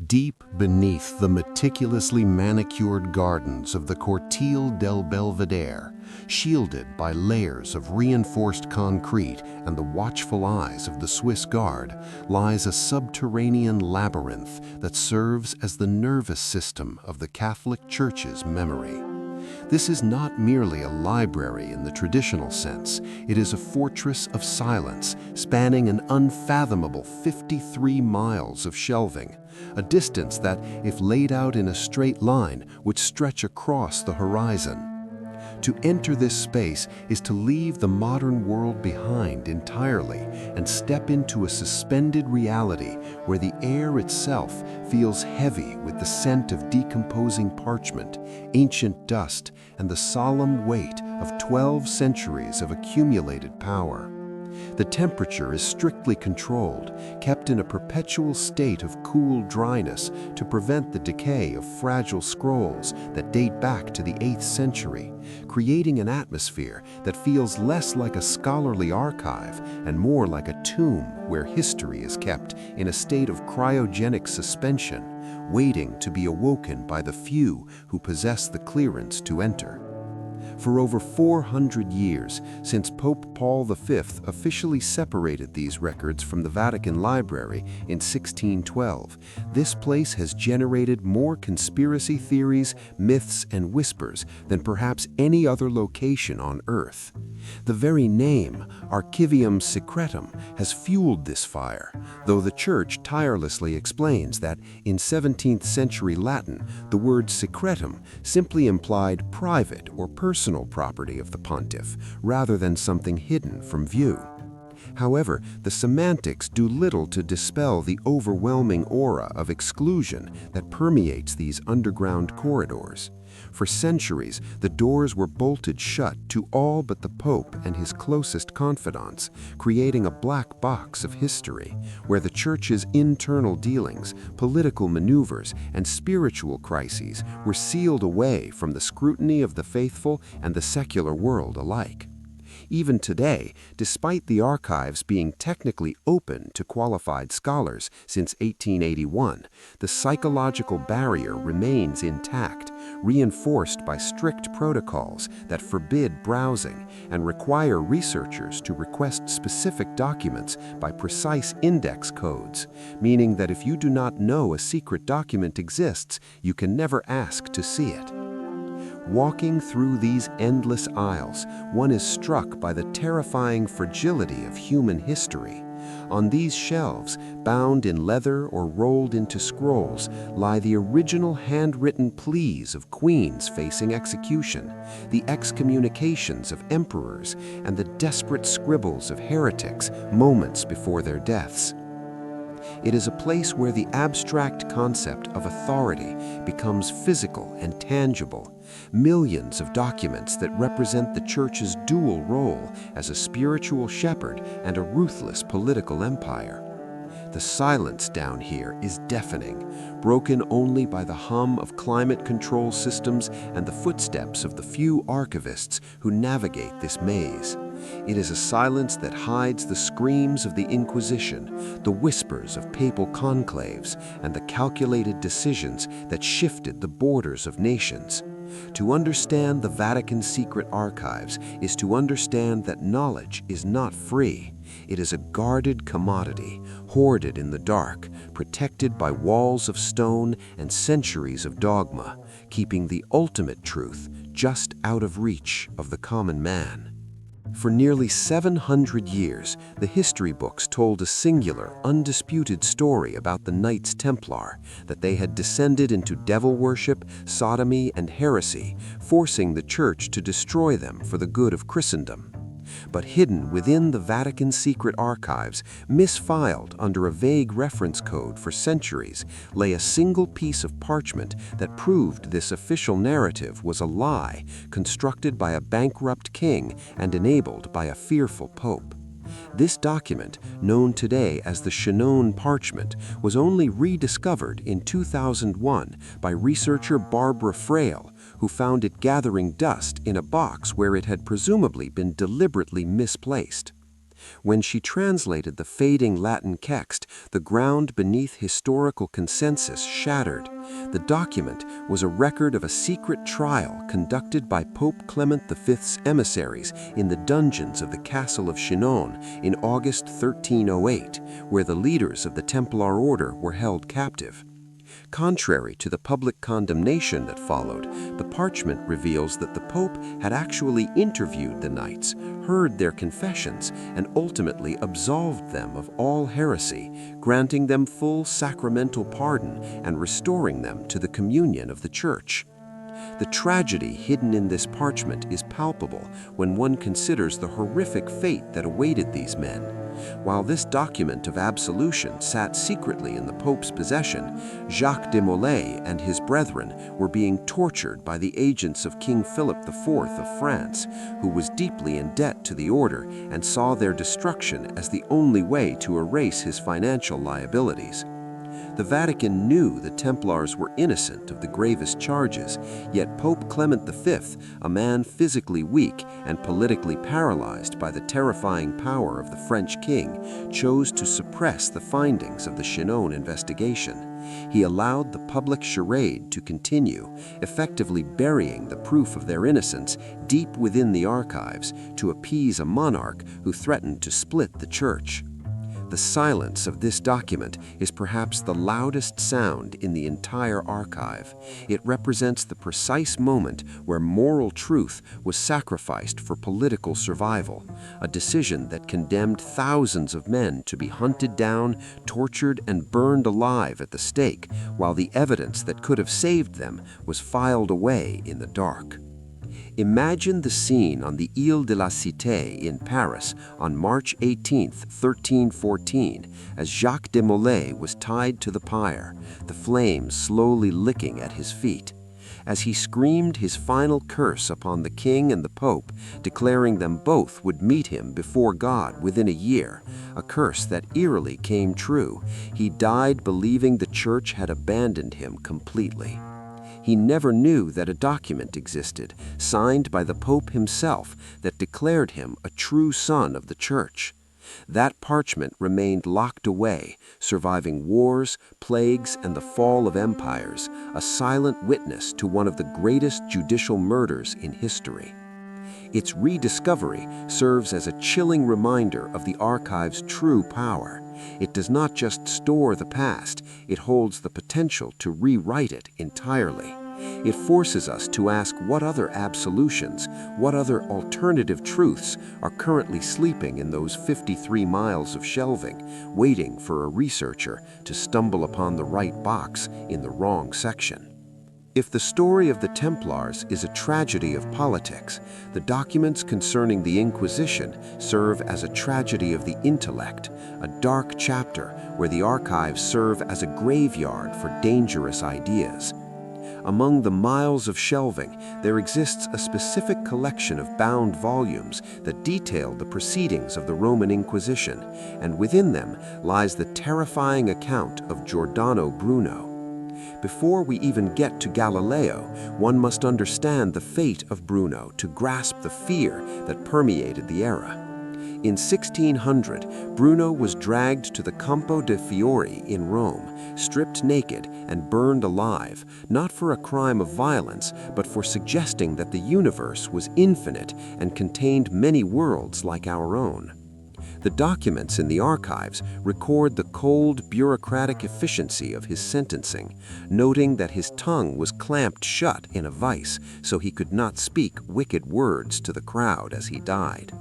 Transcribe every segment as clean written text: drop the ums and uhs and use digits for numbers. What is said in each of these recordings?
Deep beneath the meticulously manicured gardens of the Cortile del Belvedere, shielded by layers of reinforced concrete and the watchful eyes of the Swiss Guard, lies a subterranean labyrinth that serves as the nervous system of the Catholic Church's memory. This is not merely a library in the traditional sense. It is a fortress of silence spanning an unfathomable 53 miles of shelving, a distance that, if laid out in a straight line, would stretch across the horizon. To enter this space is to leave the modern world behind entirely and step into a suspended reality where the air itself feels heavy with the scent of decomposing parchment, ancient dust, and the solemn weight of 12 centuries of accumulated power. The temperature is strictly controlled, kept in a perpetual state of cool dryness to prevent the decay of fragile scrolls that date back to the 8th century, creating an atmosphere that feels less like a scholarly archive and more like a tomb where history is kept in a state of cryogenic suspension, waiting to be awoken by the few who possess the clearance to enter. For over 400 years, since Pope Paul V officially separated these records from the Vatican Library in 1612, this place has generated more conspiracy theories, myths, and whispers than perhaps any other location on Earth. The very name, Archivium Secretum, has fueled this fire, though the Church tirelessly explains that, in 17th century Latin, the word secretum simply implied private or personal property of the pontiff, rather than something hidden from view. However, the semantics do little to dispel the overwhelming aura of exclusion that permeates these underground corridors. For centuries, the doors were bolted shut to all but the Pope and his closest confidants, creating a black box of history, where the Church's internal dealings, political maneuvers, and spiritual crises were sealed away from the scrutiny of the faithful and the secular world alike. Even today, despite the archives being technically open to qualified scholars since 1881, the psychological barrier remains intact, reinforced by strict protocols that forbid browsing and require researchers to request specific documents by precise index codes, meaning that if you do not know a secret document exists, you can never ask to see it. Walking through these endless aisles, one is struck by the terrifying fragility of human history. On these shelves, bound in leather or rolled into scrolls, lie the original handwritten pleas of queens facing execution, the excommunications of emperors, and the desperate scribbles of heretics moments before their deaths. It is a place where the abstract concept of authority becomes physical and tangible. Millions of documents that represent the Church's dual role as a spiritual shepherd and a ruthless political empire. The silence down here is deafening, broken only by the hum of climate control systems and the footsteps of the few archivists who navigate this maze. It is a silence that hides the screams of the Inquisition, the whispers of papal conclaves, and the calculated decisions that shifted the borders of nations. To understand the Vatican Secret Archives is to understand that knowledge is not free. It is a guarded commodity, hoarded in the dark, protected by walls of stone and centuries of dogma, keeping the ultimate truth just out of reach of the common man. For nearly 700 years, the history books told a singular, undisputed story about the Knights Templar, that they had descended into devil worship, sodomy, and heresy, forcing the Church to destroy them for the good of Christendom. But hidden within the Vatican Secret Archives, misfiled under a vague reference code for centuries, lay a single piece of parchment that proved this official narrative was a lie, constructed by a bankrupt king and enabled by a fearful pope. This document, known today as the Chinon Parchment, was only rediscovered in 2001 by researcher Barbara Frail, who found it gathering dust in a box where it had presumably been deliberately misplaced. When she translated the fading Latin text, the ground beneath historical consensus shattered. The document was a record of a secret trial conducted by Pope Clement V's emissaries in the dungeons of the castle of Chinon in August 1308, where the leaders of the Templar order were held captive. Contrary to the public condemnation that followed, the parchment reveals that the Pope had actually interviewed the knights, heard their confessions, and ultimately absolved them of all heresy, granting them full sacramental pardon and restoring them to the communion of the Church. The tragedy hidden in this parchment is palpable when one considers the horrific fate that awaited these men. While this document of absolution sat secretly in the Pope's possession, Jacques de Molay and his brethren were being tortured by the agents of King Philip IV of France, who was deeply in debt to the order and saw their destruction as the only way to erase his financial liabilities. The Vatican knew the Templars were innocent of the gravest charges, yet Pope Clement V, a man physically weak and politically paralyzed by the terrifying power of the French king, chose to suppress the findings of the Chinon investigation. He allowed the public charade to continue, effectively burying the proof of their innocence deep within the archives to appease a monarch who threatened to split the Church. The silence of this document is perhaps the loudest sound in the entire archive. It represents the precise moment where moral truth was sacrificed for political survival, a decision that condemned thousands of men to be hunted down, tortured, and burned alive at the stake, while the evidence that could have saved them was filed away in the dark. Imagine the scene on the Île de la Cité in Paris on March 18, 1314, as Jacques de Molay was tied to the pyre, the flames slowly licking at his feet. As he screamed his final curse upon the king and the pope, declaring them both would meet him before God within a year, a curse that eerily came true, he died believing the Church had abandoned him completely. He never knew that a document existed, signed by the Pope himself, that declared him a true son of the Church. That parchment remained locked away, surviving wars, plagues, and the fall of empires, a silent witness to one of the greatest judicial murders in history. Its rediscovery serves as a chilling reminder of the archive's true power. It does not just store the past, it holds the potential to rewrite it entirely. It forces us to ask what other absolutions, what other alternative truths are currently sleeping in those 53 miles of shelving, waiting for a researcher to stumble upon the right box in the wrong section. If the story of the Templars is a tragedy of politics, the documents concerning the Inquisition serve as a tragedy of the intellect, a dark chapter where the archives serve as a graveyard for dangerous ideas. Among the miles of shelving, there exists a specific collection of bound volumes that detail the proceedings of the Roman Inquisition, and within them lies the terrifying account of Giordano Bruno. Before we even get to Galileo, one must understand the fate of Bruno to grasp the fear that permeated the era. In 1600, Bruno was dragged to the Campo de' Fiori in Rome, stripped naked and burned alive, not for a crime of violence, but for suggesting that the universe was infinite and contained many worlds like our own. The documents in the archives record the cold, bureaucratic efficiency of his sentencing, noting that his tongue was clamped shut in a vice so he could not speak wicked words to the crowd as he died.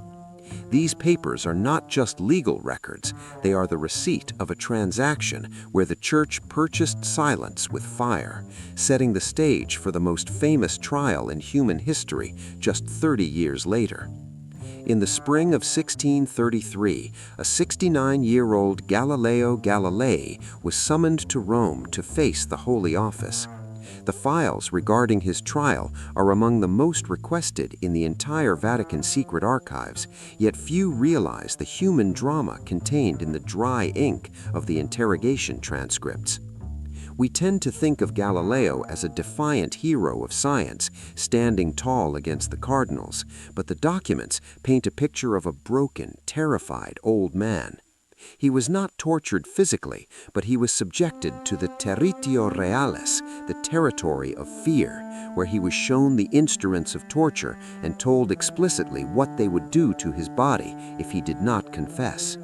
These papers are not just legal records, they are the receipt of a transaction where the Church purchased silence with fire, setting the stage for the most famous trial in human history just 30 years later. In the spring of 1633, a 69-year-old Galileo Galilei was summoned to Rome to face the Holy Office. The files regarding his trial are among the most requested in the entire Vatican secret archives, yet few realize the human drama contained in the dry ink of the interrogation transcripts. We tend to think of Galileo as a defiant hero of science, standing tall against the cardinals, but the documents paint a picture of a broken, terrified old man. He was not tortured physically, but he was subjected to the territio realis, the territory of fear, where he was shown the instruments of torture and told explicitly what they would do to his body if he did not confess.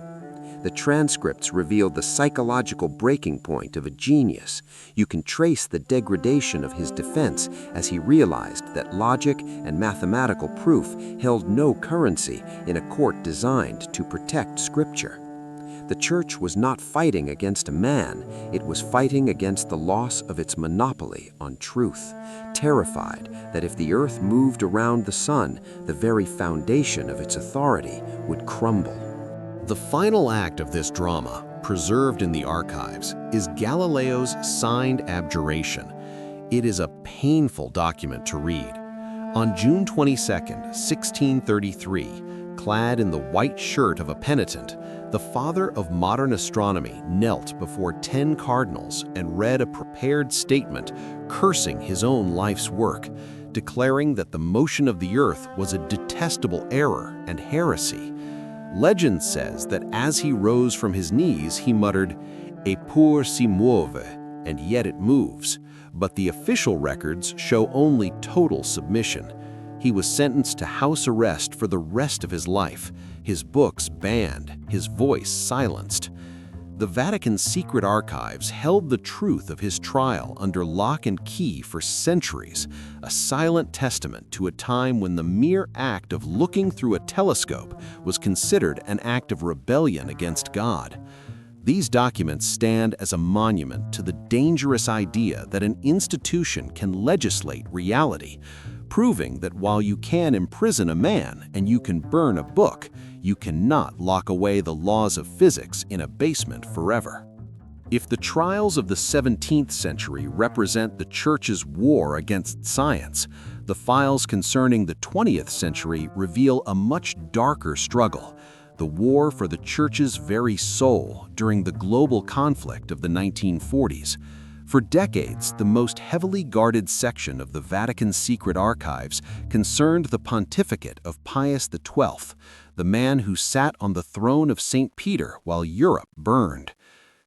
The transcripts revealed the psychological breaking point of a genius. You can trace the degradation of his defense as he realized that logic and mathematical proof held no currency in a court designed to protect Scripture. The Church was not fighting against a man, it was fighting against the loss of its monopoly on truth, terrified that if the earth moved around the sun, the very foundation of its authority would crumble. The final act of this drama, preserved in the archives, is Galileo's signed abjuration. It is a painful document to read. On June 22, 1633, clad in the white shirt of a penitent, the father of modern astronomy knelt before 10 cardinals and read a prepared statement cursing his own life's work, declaring that the motion of the earth was a detestable error and heresy. Legend says that as he rose from his knees, he muttered, "Eppur si muove," and yet it moves. But the official records show only total submission. He was sentenced to house arrest for the rest of his life, his books banned, his voice silenced. The Vatican Secret Archives held the truth of his trial under lock and key for centuries, a silent testament to a time when the mere act of looking through a telescope was considered an act of rebellion against God. These documents stand as a monument to the dangerous idea that an institution can legislate reality, proving that while you can imprison a man and you can burn a book, you cannot lock away the laws of physics in a basement forever. If the trials of the 17th century represent the Church's war against science, the files concerning the 20th century reveal a much darker struggle, the war for the Church's very soul during the global conflict of the 1940s. For decades, the most heavily guarded section of the Vatican Secret Archives concerned the pontificate of Pius XII, the man who sat on the throne of St. Peter while Europe burned.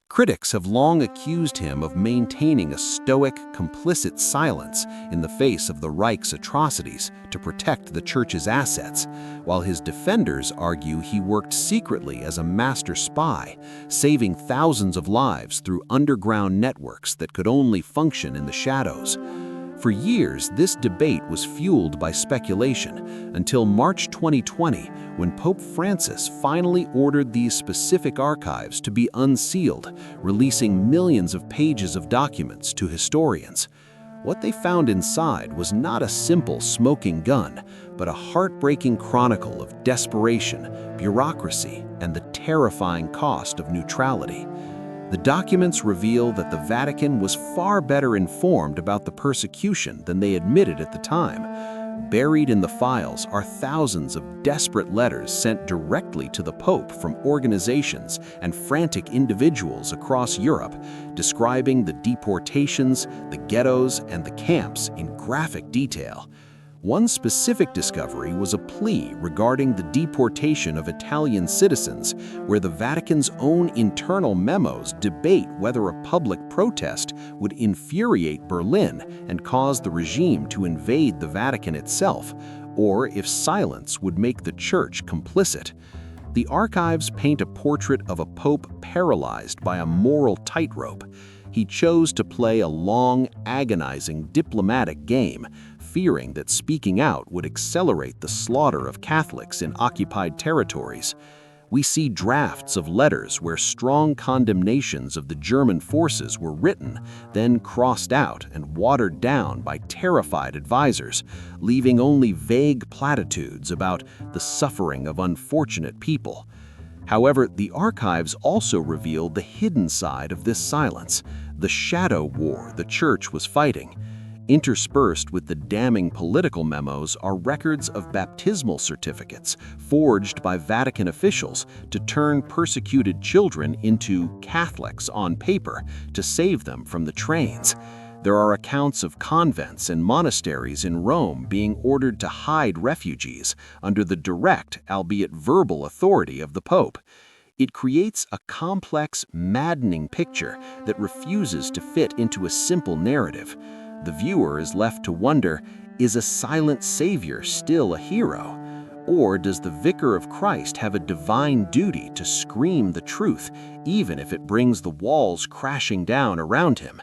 Critics have long accused him of maintaining a stoic, complicit silence in the face of the Reich's atrocities to protect the Church's assets, while his defenders argue he worked secretly as a master spy, saving thousands of lives through underground networks that could only function in the shadows. For years, this debate was fueled by speculation until March 2020, when Pope Francis finally ordered these specific archives to be unsealed, releasing millions of pages of documents to historians. What they found inside was not a simple smoking gun, but a heartbreaking chronicle of desperation, bureaucracy, and the terrifying cost of neutrality. The documents reveal that the Vatican was far better informed about the persecution than they admitted at the time. Buried in the files are thousands of desperate letters sent directly to the Pope from organizations and frantic individuals across Europe, describing the deportations, the ghettos, and the camps in graphic detail. One specific discovery was a plea regarding the deportation of Italian citizens, where the Vatican's own internal memos debate whether a public protest would infuriate Berlin and cause the regime to invade the Vatican itself, or if silence would make the Church complicit. The archives paint a portrait of a pope paralyzed by a moral tightrope. He chose to play a long, agonizing diplomatic game, fearing that speaking out would accelerate the slaughter of Catholics in occupied territories. We see drafts of letters where strong condemnations of the German forces were written, then crossed out and watered down by terrified advisors, leaving only vague platitudes about the suffering of unfortunate people. However, the archives also revealed the hidden side of this silence, the shadow war the Church was fighting. Interspersed with the damning political memos are records of baptismal certificates forged by Vatican officials to turn persecuted children into Catholics on paper to save them from the trains. There are accounts of convents and monasteries in Rome being ordered to hide refugees under the direct, albeit verbal, authority of the Pope. It creates a complex, maddening picture that refuses to fit into a simple narrative. The viewer is left to wonder, is a silent savior still a hero? Or does the Vicar of Christ have a divine duty to scream the truth, even if it brings the walls crashing down around him?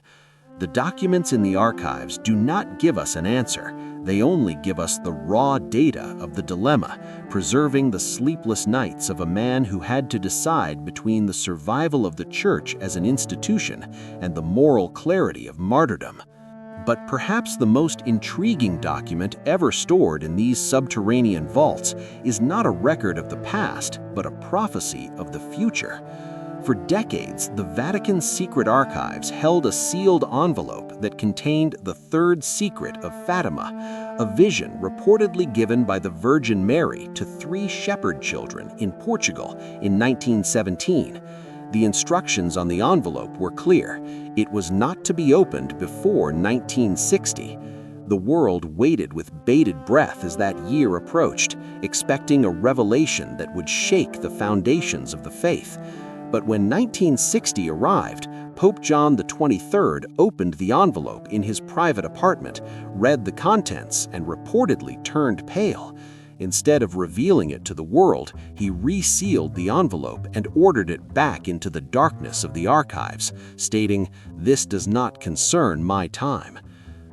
The documents in the archives do not give us an answer. They only give us the raw data of the dilemma, preserving the sleepless nights of a man who had to decide between the survival of the Church as an institution and the moral clarity of martyrdom. But perhaps the most intriguing document ever stored in these subterranean vaults is not a record of the past, but a prophecy of the future. For decades, the Vatican's secret archives held a sealed envelope that contained the third secret of Fatima, a vision reportedly given by the Virgin Mary to 3 shepherd children in Portugal in 1917. The instructions on the envelope were clear. It was not to be opened before 1960. The world waited with bated breath as that year approached, expecting a revelation that would shake the foundations of the faith. But when 1960 arrived, Pope John XXIII opened the envelope in his private apartment, read the contents, and reportedly turned pale. Instead of revealing it to the world, he resealed the envelope and ordered it back into the darkness of the archives, stating, "This does not concern my time."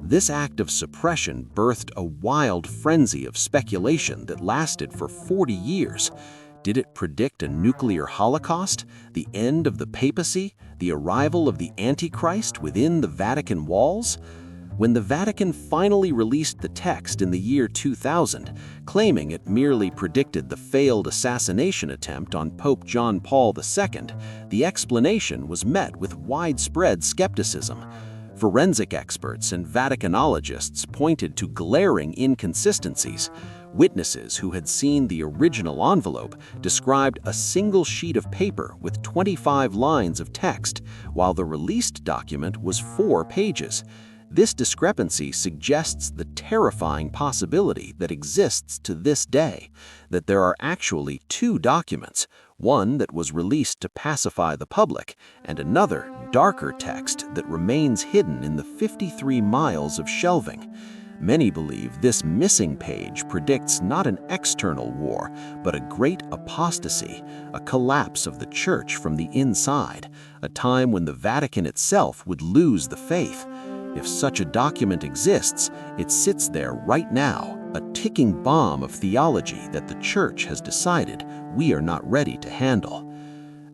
This act of suppression birthed a wild frenzy of speculation that lasted for 40 years. Did it predict a nuclear holocaust, the end of the papacy, the arrival of the Antichrist within the Vatican walls? When the Vatican finally released the text in the year 2000, claiming it merely predicted the failed assassination attempt on Pope John Paul II, the explanation was met with widespread skepticism. Forensic experts and Vaticanologists pointed to glaring inconsistencies. Witnesses who had seen the original envelope described a single sheet of paper with 25 lines of text, while the released document was 4 pages. This discrepancy suggests the terrifying possibility that exists to this day, that there are actually 2 documents, one that was released to pacify the public, and another, darker text that remains hidden in the 53 miles of shelving. Many believe this missing page predicts not an external war, but a great apostasy, a collapse of the Church from the inside, a time when the Vatican itself would lose the faith. If such a document exists, it sits there right now, a ticking bomb of theology that the Church has decided we are not ready to handle.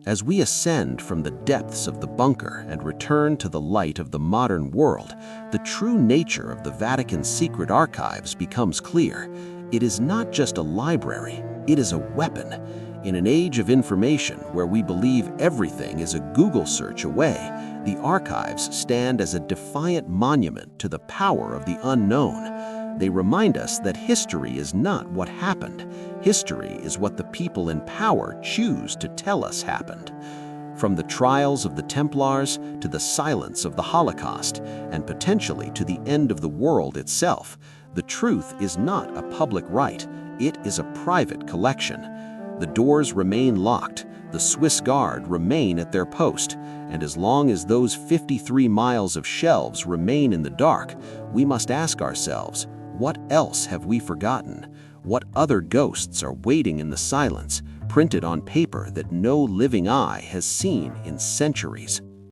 As we ascend from the depths of the bunker and return to the light of the modern world, the true nature of the Vatican's secret archives becomes clear. It is not just a library, it is a weapon. In an age of information where we believe everything is a Google search away, the archives stand as a defiant monument to the power of the unknown. They remind us that history is not what happened. History is what the people in power choose to tell us happened. From the trials of the Templars to the silence of the Holocaust, and potentially to the end of the world itself, the truth is not a public right, it is a private collection. The doors remain locked, the Swiss Guard remain at their post, and as long as those 53 miles of shelves remain in the dark, we must ask ourselves, what else have we forgotten? What other ghosts are waiting in the silence, printed on paper that no living eye has seen in centuries?